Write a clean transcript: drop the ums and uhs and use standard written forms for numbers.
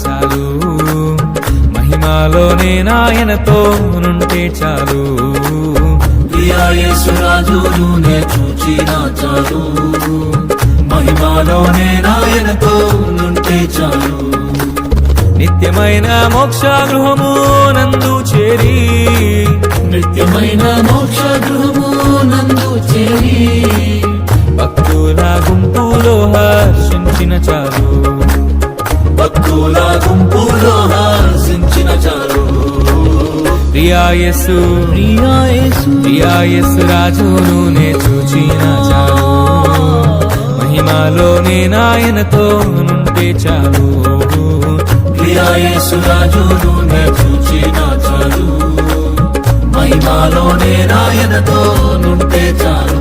చాలు మహిమాలోనే నాయనతో నుంటే చాలు ప్రియా యేసు రాజును నే చూచిన చాలు మహిమాలోనే నాయనతో నుంటే చాలు నిత్యమైన మోక్ష గృహము నందు చేరి నిత్యమైన మోక్ష గృహము నందు చేరి భక్తుల గుంపులో హర్షించిన చాలు భక్తుల గుంపులో హర్షించిన చాలు ప్రియా యేసు రాజును నే చూచిన చాలు మహిమాలోనే నాయనతో నుంటే చాలు ప్రియా యేసు రాజును నే చూచిన చాలు మహిమాలోనే నాయనతో నుంటే చాలు